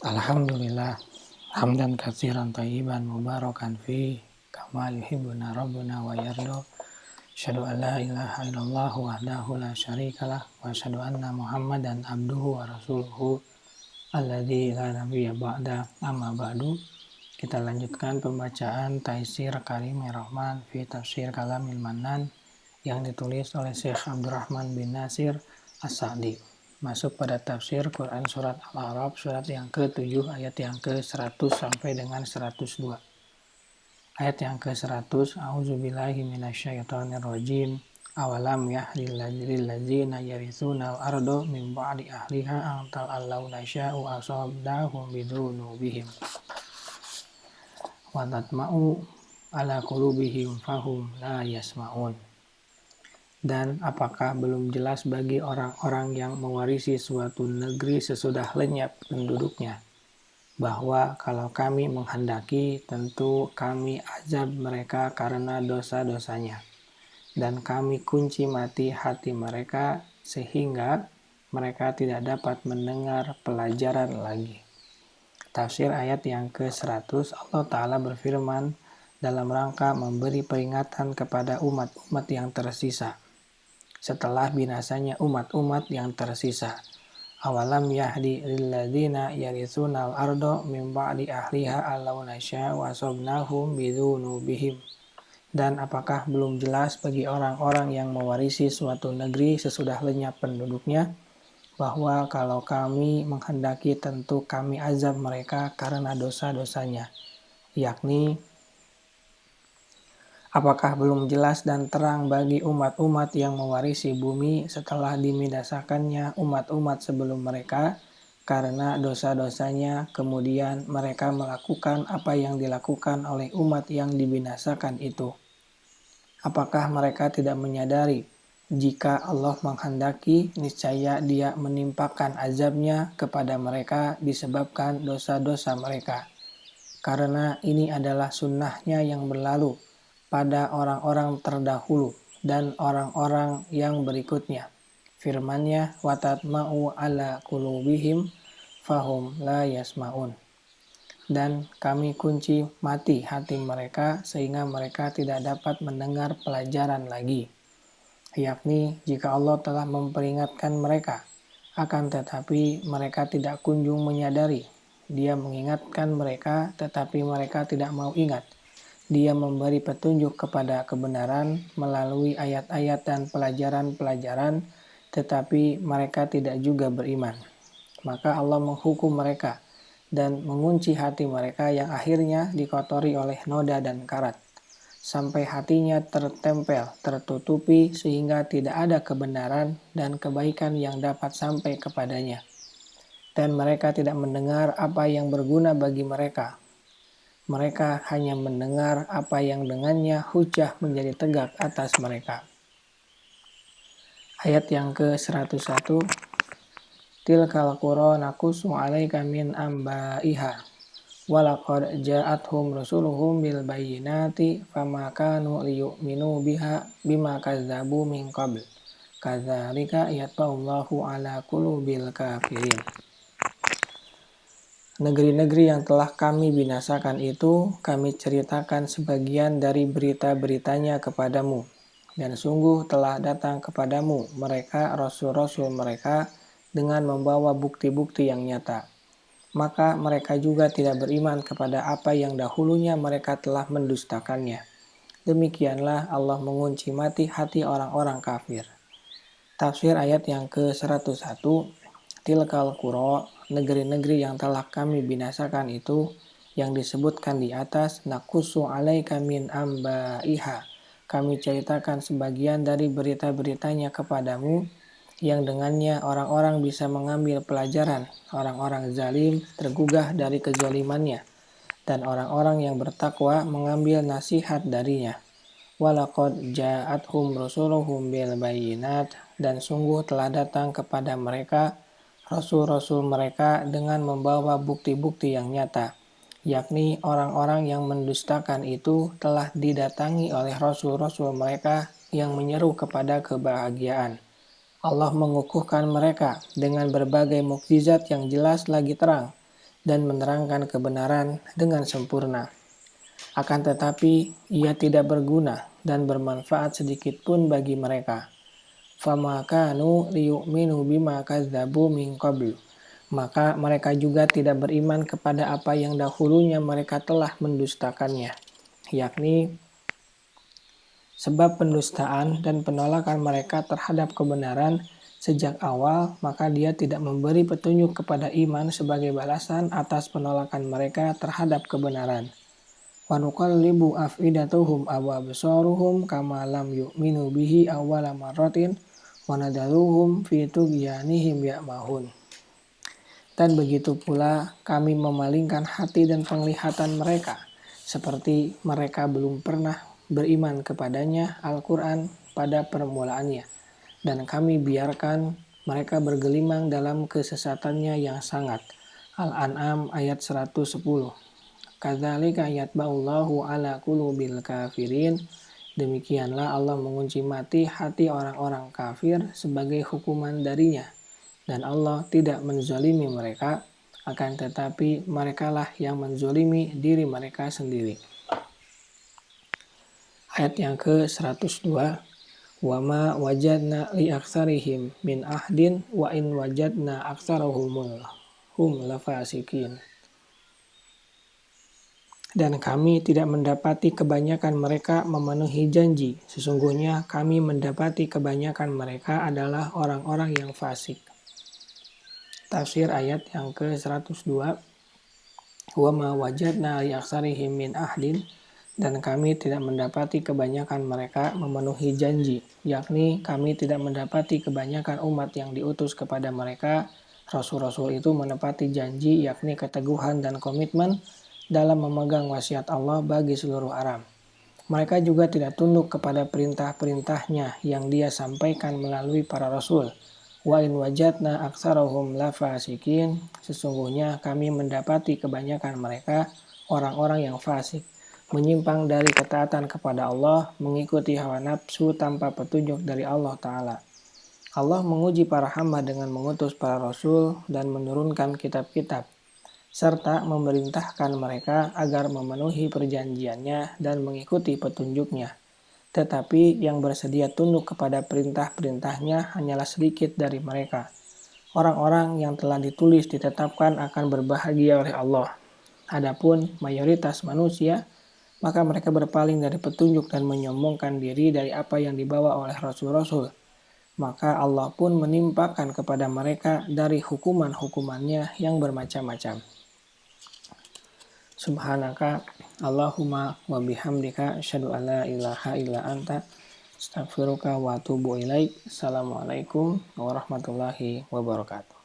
Alhamdulillah, hamdan katsiran thayyiban mubarakan fi kama yuhibbuna rabbuna wa yarda. Asyhadu an la ilaha illallah wahdahu la syarikalah wa asyhadu anna Muhammadan abduhu wa rasuluhu alladzi la nabiyya ba'da. Amma ba'du. Kita lanjutkan pembacaan Taisir Karimir Rahman fi Tafsir Kalamil Mannan yang ditulis oleh Syekh Abdurrahman bin Nasir As-Sa'di. Masuk pada tafsir Quran surat Al-A'raf surat yang ke-7 ayat yang ke-100 sampai dengan 102. Ayat yang ke-100, A'udzubillahi minasyaitonirrajim. Awalam yahdil ladzina yarithuna al-ardo min ba'di ahliha an ta'allau nasya'u asabnahum bidunubihim wa tatma'u ala qulubihim fahum la yasma'un. Dan apakah belum jelas bagi orang-orang yang mewarisi suatu negeri sesudah lenyap penduduknya, bahwa kalau kami menghendaki, tentu kami azab mereka karena dosa-dosanya, dan kami kunci mati hati mereka sehingga mereka tidak dapat mendengar pelajaran lagi. Tafsir ayat yang ke-100, Allah Ta'ala berfirman dalam rangka memberi peringatan kepada umat-umat yang tersisa setelah binasanya umat-umat yang tersisa. Awalam yahdi lilladzina yarithuna al-ardo min ba'di ahliha allau nasya'u asabnahum bidunubihim. Dan apakah belum jelas bagi orang-orang yang mewarisi suatu negeri sesudah lenyap penduduknya, bahwa kalau kami menghendaki tentu kami azab mereka karena dosa-dosanya, yakni apakah belum jelas dan terang bagi umat-umat yang mewarisi bumi setelah dibinasakannya umat-umat sebelum mereka karena dosa-dosanya, kemudian mereka melakukan apa yang dilakukan oleh umat yang dibinasakan itu? Apakah mereka tidak menyadari jika Allah menghendaki, niscaya Dia menimpakan azabnya kepada mereka disebabkan dosa-dosa mereka? Karena ini adalah sunnahnya yang berlalu pada orang-orang terdahulu dan orang-orang yang berikutnya. Firman-Nya, wa tatma'u ala qulubihim fahum la yasma'un. Dan kami kunci mati hati mereka sehingga mereka tidak dapat mendengar pelajaran lagi. Yakni jika Allah telah memperingatkan mereka, akan tetapi mereka tidak kunjung menyadari. Dia mengingatkan mereka tetapi mereka tidak mau ingat. Dia memberi petunjuk kepada kebenaran melalui ayat-ayat dan pelajaran-pelajaran, tetapi mereka tidak juga beriman. Maka Allah menghukum mereka dan mengunci hati mereka yang akhirnya dikotori oleh noda dan karat, sampai hatinya tertempel, tertutupi sehingga tidak ada kebenaran dan kebaikan yang dapat sampai kepadanya. Dan mereka tidak mendengar apa yang berguna bagi mereka. Mereka hanya mendengar apa yang dengannya hujah menjadi tegak atas mereka. Ayat yang ke-101, Tilkal qura naqussu 'alaika min ambaiha walaqad ja'athum rusuluhum bil bayyinati fama kanu liyu'minu biha bima kazzabu min qabl kadzalika yatba'ullahu 'ala qulubil kafirin. Negeri-negeri yang telah kami binasakan itu, kami ceritakan sebagian dari berita-beritanya kepadamu. Dan sungguh telah datang kepadamu mereka, rasul-rasul mereka, dengan membawa bukti-bukti yang nyata. Maka mereka juga tidak beriman kepada apa yang dahulunya mereka telah mendustakannya. Demikianlah Allah mengunci mati hati orang-orang kafir. Tafsir ayat yang ke-101, Tilkal qura, negeri-negeri yang telah kami binasakan itu, yang disebutkan di atas, naqussu 'alaika min ambaiha, kami ceritakan sebagian dari berita-beritanya kepadamu, yang dengannya orang-orang bisa mengambil pelajaran, orang-orang zalim tergugah dari kezalimannya, dan orang-orang yang bertakwa mengambil nasihat darinya. Walaqad ja'athum rusuluhum bil bayyinat, dan sungguh telah datang kepada mereka rasul-rasul mereka dengan membawa bukti-bukti yang nyata, yakni orang-orang yang mendustakan itu telah didatangi oleh rasul-rasul mereka yang menyeru kepada kebahagiaan. Allah mengukuhkan mereka dengan berbagai mukjizat yang jelas lagi terang, dan menerangkan kebenaran dengan sempurna. Akan tetapi ia tidak berguna dan bermanfaat sedikit pun bagi mereka. Fama kanu liyu'minu bima kadzabu min qablu. Maka mereka juga tidak beriman kepada apa yang dahulunya mereka telah mendustakannya, yakni sebab pendustaan dan penolakan mereka terhadap kebenaran sejak awal, maka dia tidak memberi petunjuk kepada iman sebagai balasan atas penolakan mereka terhadap kebenaran. Wa nuqallibu af'idatuhum aw absaruhum kama lam yu'minu bihi awwala marratin wa nadaruhum fi tughyanihim ya'mahun. Dan begitu pula kami memalingkan hati dan penglihatan mereka, seperti mereka belum pernah beriman kepadanya Al-Quran pada permulaannya. Dan kami biarkan mereka bergelimang dalam kesesatannya yang sangat. Al-An'am ayat 110. Kadzalika yatba'ullahu ala qulubil kafirin. Demikianlah Allah mengunci mati hati orang-orang kafir sebagai hukuman darinya. Dan Allah tidak menzalimi mereka, akan tetapi merekalah yang menzalimi diri mereka sendiri. Ayat yang ke-102. Wa ma wajadna li aktsarihim min ahdin wa in wajadna aktsarahum lafasikin. Dan kami tidak mendapati kebanyakan mereka memenuhi janji. Sesungguhnya kami mendapati kebanyakan mereka adalah orang-orang yang fasik. Tafsir ayat yang ke-102. Wa ma wajadna li aktsarihim min ahdin. Dan kami tidak mendapati kebanyakan mereka memenuhi janji, yakni kami tidak mendapati kebanyakan umat yang diutus kepada mereka. Rasul-rasul itu menepati janji, yakni keteguhan dan komitmen dalam memegang wasiat Allah bagi seluruh alam. Mereka juga tidak tunduk kepada perintah-perintahnya yang dia sampaikan melalui para rasul. Wa in wajadna aktsarahum lafasikin. Sesungguhnya kami mendapati kebanyakan mereka orang-orang yang fasik, menyimpang dari ketaatan kepada Allah, mengikuti hawa nafsu tanpa petunjuk dari Allah Ta'ala. Allah menguji para hamba dengan mengutus para rasul dan menurunkan kitab-kitab, serta memerintahkan mereka agar memenuhi perjanjiannya dan mengikuti petunjuknya. Tetapi yang bersedia tunduk kepada perintah-perintahnya hanyalah sedikit dari mereka. Orang-orang yang telah ditulis ditetapkan akan berbahagia oleh Allah. Adapun mayoritas manusia, maka mereka berpaling dari petunjuk dan menyombongkan diri dari apa yang dibawa oleh rasul-rasul. Maka Allah pun menimpakan kepada mereka dari hukuman-hukumannya yang bermacam-macam. Subhanaka Allahumma wa bihamdika asyhadu an la ilaha illa anta astaghfiruka wa atubu ilaik. Assalamualaikum warahmatullahi wabarakatuh.